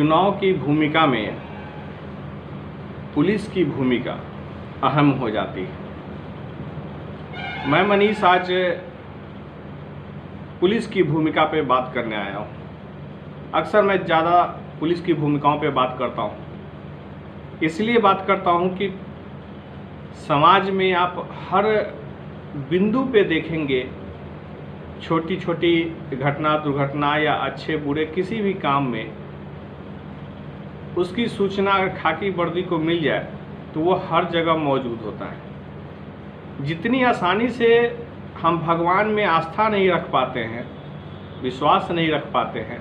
चुनाव की भूमिका में पुलिस की भूमिका अहम हो जाती है। मैं मनीष आज पुलिस की भूमिका पे बात करने आया हूँ। अक्सर मैं ज़्यादा पुलिस की भूमिकाओं पे बात करता हूँ, इसलिए बात करता हूँ कि समाज में आप हर बिंदु पे देखेंगे, छोटी छोटी घटना, दुर्घटना या अच्छे बुरे किसी भी काम में उसकी सूचना अगर खाकी वर्दी को मिल जाए तो वो हर जगह मौजूद होता है। जितनी आसानी से हम भगवान में आस्था नहीं रख पाते हैं, विश्वास नहीं रख पाते हैं,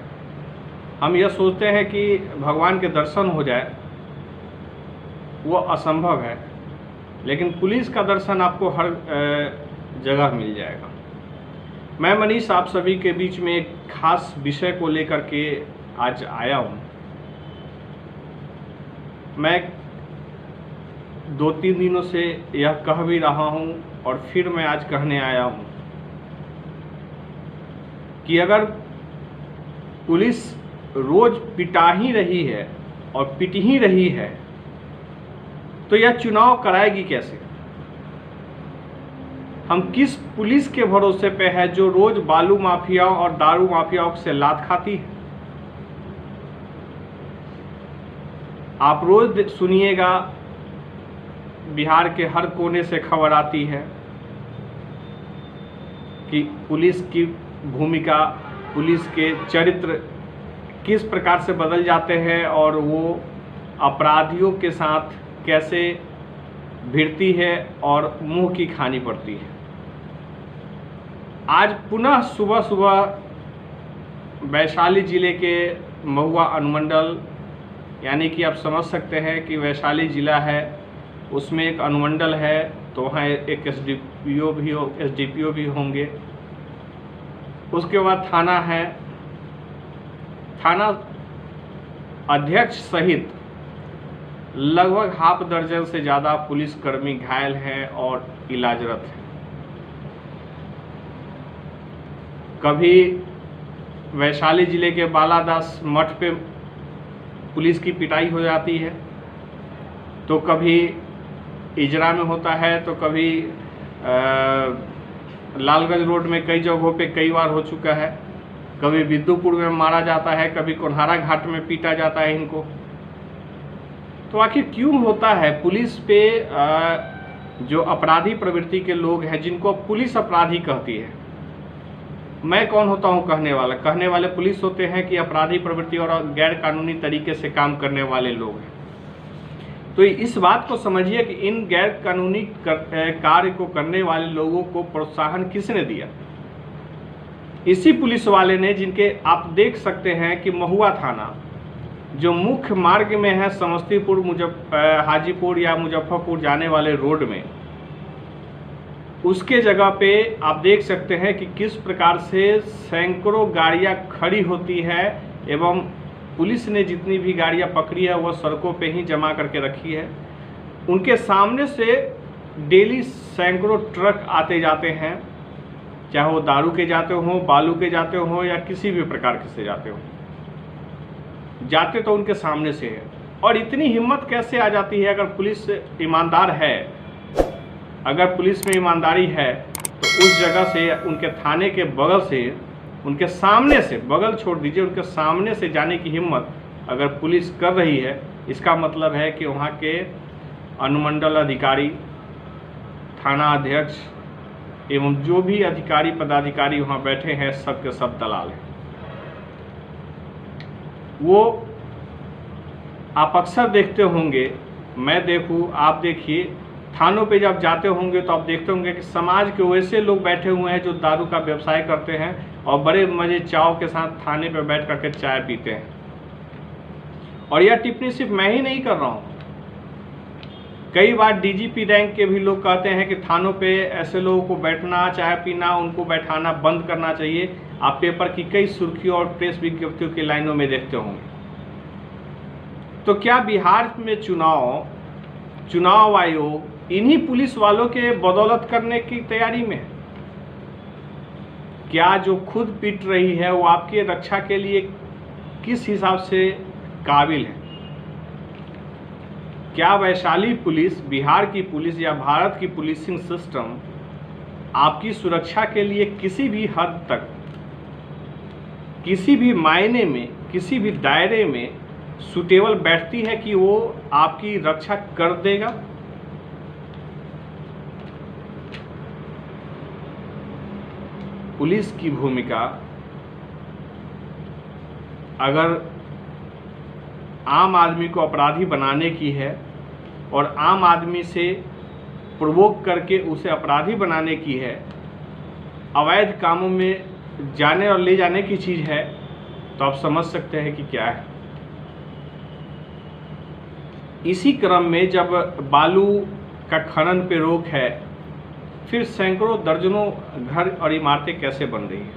हम यह सोचते हैं कि भगवान के दर्शन हो जाए, वो असंभव है। लेकिन पुलिस का दर्शन आपको हर जगह मिल जाएगा। मैं मनीष आप सभी के बीच में एक खास विषय को लेकर के आज आया हूँ। मैं 2-3 दिनों से यह कह भी रहा हूँ और फिर मैं आज कहने आया हूँ कि अगर पुलिस रोज पिटा ही रही है और पिट ही रही है तो यह चुनाव कराएगी कैसे? हम किस पुलिस के भरोसे पे है जो रोज बालू माफियाओं और दारू माफियाओं से लात खाती है? आप रोज सुनिएगा, बिहार के हर कोने से खबर आती है कि पुलिस की भूमिका, पुलिस के चरित्र किस प्रकार से बदल जाते हैं और वो अपराधियों के साथ कैसे भिड़ती है और मुंह की खानी पड़ती है। आज पुनः सुबह सुबह वैशाली जिले के महुआ अनुमंडल, यानी कि आप समझ सकते हैं कि वैशाली ज़िला है, उसमें एक अनुमंडल है, तो वहाँ एक एसडीपीओ भी होंगे। उसके बाद थाना है, थाना अध्यक्ष सहित लगभग हाफ दर्जन से ज़्यादा पुलिसकर्मी घायल हैं और इलाजरत हैं। कभी वैशाली जिले के बालादास मठ पे पुलिस की पिटाई हो जाती है, तो कभी इजरा में होता है, तो कभी लालगंज रोड में कई जगहों पे कई बार हो चुका है। कभी विद्युपुर में मारा जाता है, कभी कोन्हारा घाट में पीटा जाता है इनको। तो आखिर क्यों होता है? पुलिस पे जो अपराधी प्रवृत्ति के लोग हैं, जिनको पुलिस अपराधी कहती है, मैं कौन होता हूं कहने वाला? कहने वाले पुलिस होते हैं कि अपराधी प्रवृत्ति और गैर कानूनी तरीके से काम करने वाले लोग हैं। तो इस बात को समझिए कि इन गैर कानूनी कार्य को करने वाले लोगों को प्रोत्साहन किसने दिया? इसी पुलिस वाले ने, जिनके आप देख सकते हैं कि महुआ थाना जो मुख्य मार्ग में है, समस्तीपुर हाजीपुर या मुजफ्फरपुर जाने वाले रोड में, उसके जगह पे आप देख सकते हैं कि किस प्रकार से सैकड़ों गाड़ियां खड़ी होती है एवं पुलिस ने जितनी भी गाड़ियां पकड़ी है वह सड़कों पे ही जमा करके रखी है। उनके सामने से डेली सैकड़ों ट्रक आते जाते हैं, चाहे वो दारू के जाते हों, बालू के जाते हों या किसी भी प्रकार के से जाते हों, जाते तो उनके सामने से है। और इतनी हिम्मत कैसे आ जाती है? अगर पुलिस ईमानदार है, अगर पुलिस में ईमानदारी है, तो उस जगह से, उनके थाने के बगल से, उनके सामने से, बगल छोड़ दीजिए, उनके सामने से जाने की हिम्मत अगर पुलिस कर रही है, इसका मतलब है कि वहाँ के अनुमंडल अधिकारी, थाना अध्यक्ष एवं जो भी अधिकारी पदाधिकारी वहाँ बैठे हैं, सब के सब दलाल हैं। वो आप अक्सर देखते होंगे, मैं देखूँ, आप देखिए, थानों पे जब जाते होंगे तो आप देखते होंगे कि समाज के वैसे लोग बैठे हुए हैं जो दारू का व्यवसाय करते हैं और बड़े मजे चाव के साथ थाने पे बैठ करके चाय पीते हैं। और यह टिप्पणी सिर्फ मैं ही नहीं कर रहा हूँ, कई बार डीजीपी रैंक के भी लोग कहते हैं कि थानों पे ऐसे लोगों को बैठना, चाय पीना, उनको बैठाना बंद करना चाहिए। आप पेपर की कई सुर्खियों और प्रेस विज्ञप्तियों की लाइनों में देखते होंगे। तो क्या बिहार में चुनाव आयोग इन्हीं पुलिस वालों के बदौलत करने की तैयारी में है? क्या जो खुद पिट रही है वो आपकी रक्षा के लिए किस हिसाब से काबिल है। क्या वैशाली पुलिस, बिहार की पुलिस या भारत की पुलिसिंग सिस्टम आपकी सुरक्षा के लिए किसी भी हद तक, किसी भी मायने में, किसी भी दायरे में सुटेबल बैठती है कि वो आपकी रक्षा कर देगा? पुलिस की भूमिका अगर आम आदमी को अपराधी बनाने की है और आम आदमी से प्रोवोक करके उसे अपराधी बनाने की है, अवैध कामों में जाने और ले जाने की चीज़ है, तो आप समझ सकते हैं कि क्या है। इसी क्रम में जब बालू का खनन पे रोक है, फिर सैकड़ों दर्जनों घर और इमारतें कैसे बन रही हैं,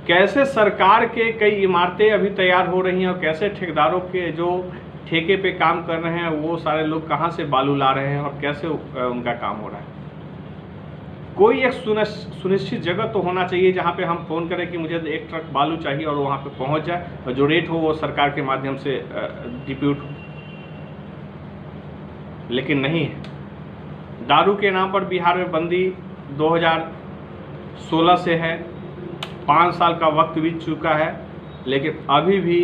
कैसे सरकार के कई इमारतें अभी तैयार हो रही हैं और कैसे ठेकेदारों के जो ठेके पे काम कर रहे हैं वो सारे लोग कहाँ से बालू ला रहे हैं और कैसे उनका काम हो रहा है। कोई एक सुनिश्चित जगह तो होना चाहिए जहाँ पे हम फ़ोन करें कि मुझे एक ट्रक बालू चाहिए और वहाँ पे पहुँच जाए और जो रेट हो वो सरकार के माध्यम से डिप्यूट हो, लेकिन नहीं है। दारू के नाम पर बिहार में बंदी 2016 से है, 5 साल का वक्त बीत चुका है, लेकिन अभी भी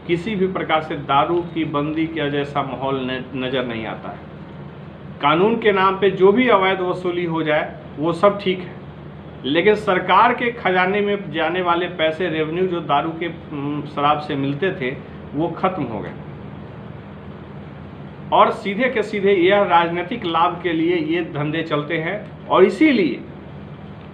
किसी भी प्रकार से दारू की बंदी का जैसा माहौल नज़र नहीं आता है। कानून के नाम पे जो भी अवैध वसूली हो जाए वो सब ठीक है, लेकिन सरकार के खजाने में जाने वाले पैसे, रेवेन्यू जो दारू के शराब से मिलते थे वो खत्म हो गए और सीधे के सीधे यह राजनीतिक लाभ के लिए ये धंधे चलते हैं। और इसीलिए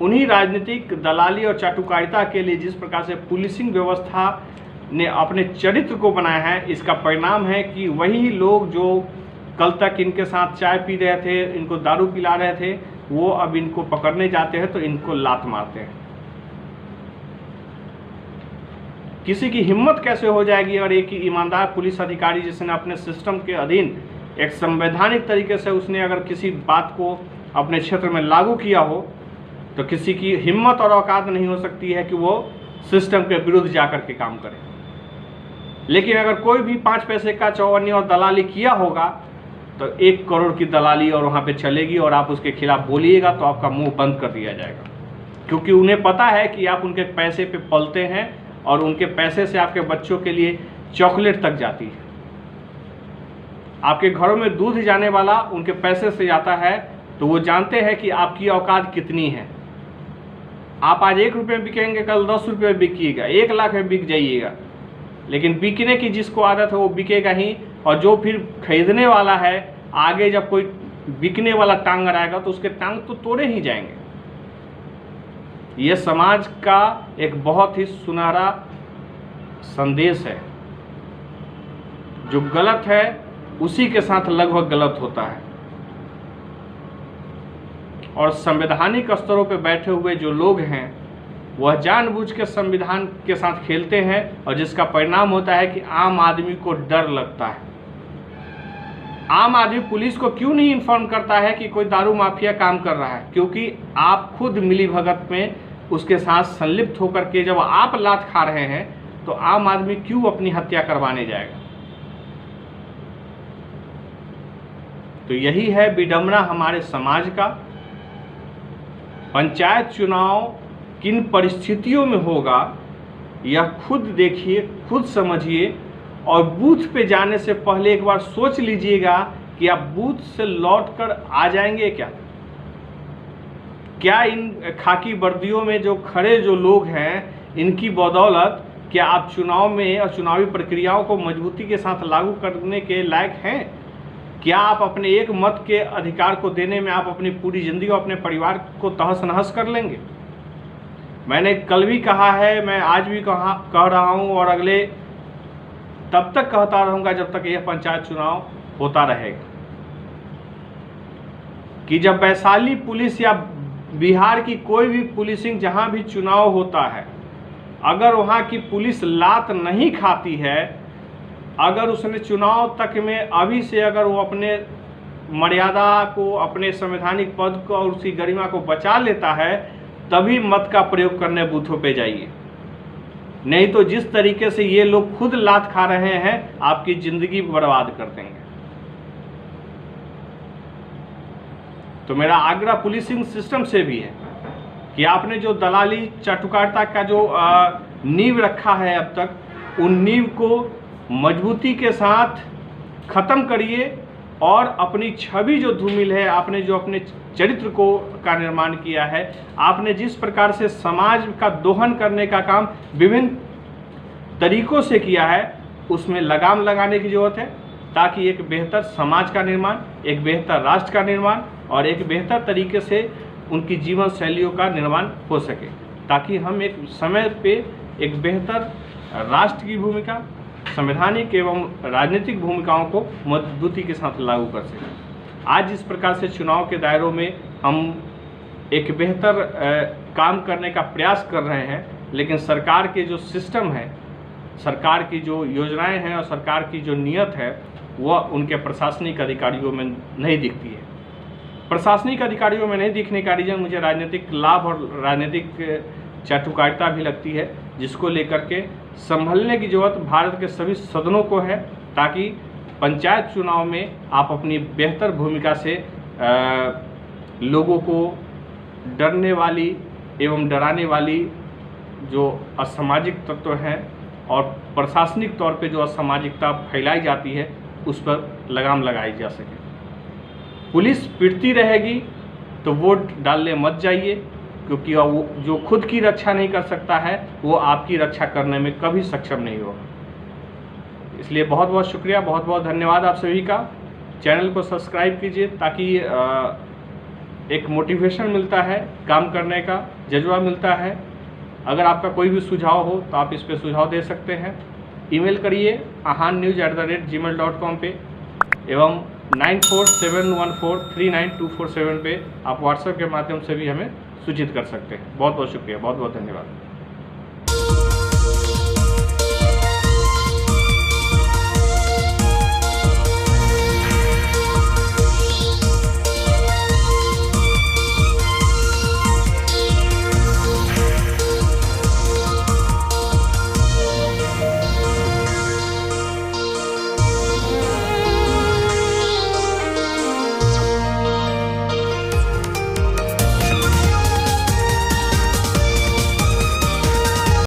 उन्हीं राजनीतिक दलाली और चाटुकारिता के लिए जिस प्रकार से पुलिसिंग व्यवस्था ने अपने चरित्र को बनाया है, इसका परिणाम है कि वही लोग जो कल तक इनके साथ चाय पी रहे थे, इनको दारू पिला रहे थे, वो अब इनको पकड़ने जाते हैं तो इनको लात मारते हैं। किसी की हिम्मत कैसे हो जाएगी और एक ईमानदार पुलिस अधिकारी जिसने अपने सिस्टम के अधीन एक संवैधानिक तरीके से उसने अगर किसी बात को अपने क्षेत्र में लागू किया हो, तो किसी की हिम्मत और औकात नहीं हो सकती है कि वो सिस्टम के विरुद्ध जाकर के काम करे। लेकिन अगर कोई भी 5 पैसे का चौवन्नी और दलाली किया होगा तो 1 करोड़ की दलाली और वहाँ पे चलेगी और आप उसके खिलाफ बोलिएगा तो आपका मुंह बंद कर दिया जाएगा, क्योंकि उन्हें पता है कि आप उनके पैसे पे पलते हैं और उनके पैसे से आपके बच्चों के लिए चॉकलेट तक जाती है। आपके घरों में दूध जाने वाला उनके पैसे से जाता है, तो वो जानते हैं कि आपकी औकात कितनी है। आप आज 1 रुपये में बिकेंगे, कल 10 रुपये में बिकिएगा, 1 लाख में बिक जाइएगा, लेकिन बिकने की जिसको आदत है वो बिकेगा ही। और जो फिर खरीदने वाला है, आगे जब कोई बिकने वाला टांग आएगा तो उसके टांग तो तोड़े ही जाएंगे। यह समाज का एक बहुत ही सुनहरा संदेश है। जो गलत है उसी के साथ लगभग गलत होता है, और संवैधानिक स्तरों पर बैठे हुए जो लोग हैं वह जानबूझ के संविधान के साथ खेलते हैं, और जिसका परिणाम होता है कि आम आदमी को डर लगता है। आम आदमी पुलिस को क्यों नहीं इन्फॉर्म करता है कि कोई दारू माफिया काम कर रहा है? क्योंकि आप खुद मिलीभगत में उसके साथ संलिप्त होकर के जब आप लात खा रहे हैं तो आम आदमी क्यों अपनी हत्या करवाने जाएगा? तो यही है विडंबना हमारे समाज का। पंचायत चुनाव किन परिस्थितियों में होगा यह खुद देखिए, खुद समझिए, और बूथ पे जाने से पहले एक बार सोच लीजिएगा कि आप बूथ से लौटकर आ जाएंगे क्या? क्या इन खाकी वर्दियों में जो खड़े जो लोग हैं, इनकी बदौलत क्या आप चुनाव में और चुनावी प्रक्रियाओं को मजबूती के साथ लागू करने के लायक हैं? क्या आप अपने एक मत के अधिकार को देने में आप अपनी पूरी जिंदगी और अपने परिवार को तहस नहस कर लेंगे? मैंने कल भी कहा है, मैं आज भी कह रहा हूं, और अगले तब तक कहता रहूंगा जब तक यह पंचायत चुनाव होता रहेगा, कि जब वैशाली पुलिस या बिहार की कोई भी पुलिसिंग जहां भी चुनाव होता है, अगर वहां की पुलिस लात नहीं खाती है, अगर उसने चुनाव तक में अभी से अगर वो अपने मर्यादा को, अपने संवैधानिक पद को और उसकी गरिमा को बचा लेता है, तभी मत का प्रयोग करने बूथों पे जाइए। नहीं तो जिस तरीके से ये लोग खुद लात खा रहे हैं आपकी ज़िंदगी बर्बाद कर देंगे। तो मेरा आग्रह पुलिसिंग सिस्टम से भी है कि आपने जो दलाली चाटुकारिता का जो नींव रखा है अब तक, उन नींव को मजबूती के साथ ख़त्म करिए और अपनी छवि जो धूमिल है, आपने जो अपने चरित्र को का निर्माण किया है, आपने जिस प्रकार से समाज का दोहन करने का काम विभिन्न तरीकों से किया है, उसमें लगाम लगाने की ज़रूरत है ताकि एक बेहतर समाज का निर्माण, एक बेहतर राष्ट्र का निर्माण और एक बेहतर तरीके से उनकी जीवन शैलियों का निर्माण हो सके, ताकि हम एक समय पे एक बेहतर राष्ट्र की भूमिका, संवैधानिक एवं राजनीतिक भूमिकाओं को मजबूती के साथ लागू कर सकें। आज इस प्रकार से चुनाव के दायरों में हम एक बेहतर काम करने का प्रयास कर रहे हैं, लेकिन सरकार के जो सिस्टम है, सरकार की जो योजनाएं हैं और सरकार की जो नीयत है, वह उनके प्रशासनिक अधिकारियों में नहीं दिखती है। प्रशासनिक अधिकारियों में नहीं दिखने का रीज़न मुझे राजनीतिक लाभ और राजनीतिक चाटुकारिता भी लगती है, जिसको लेकर के संभलने की ज़रूरत भारत के सभी सदनों को है, ताकि पंचायत चुनाव में आप अपनी बेहतर भूमिका से लोगों को डरने वाली एवं डराने वाली जो असामाजिक तत्व हैं और प्रशासनिक तौर पे जो असामाजिकता फैलाई जाती है, उस पर लगाम लगाई जा सके। पुलिस पिटती रहेगी तो वोट डालने मत जाइए, क्योंकि वो जो खुद की रक्षा नहीं कर सकता है, वो आपकी रक्षा करने में कभी सक्षम नहीं होगा। इसलिए बहुत बहुत शुक्रिया, बहुत बहुत धन्यवाद आप सभी का। चैनल को सब्सक्राइब कीजिए ताकि एक मोटिवेशन मिलता है, काम करने का जज्बा मिलता है। अगर आपका कोई भी सुझाव हो तो आप इस पर सुझाव दे सकते हैं। ईमेल करिए ahannews@gmail.com पे एवं 9471439247 पे आप व्हाट्सएप के माध्यम से भी हमें सूचित कर सकते हैं। बहुत बहुत शुक्रिया, बहुत बहुत धन्यवाद।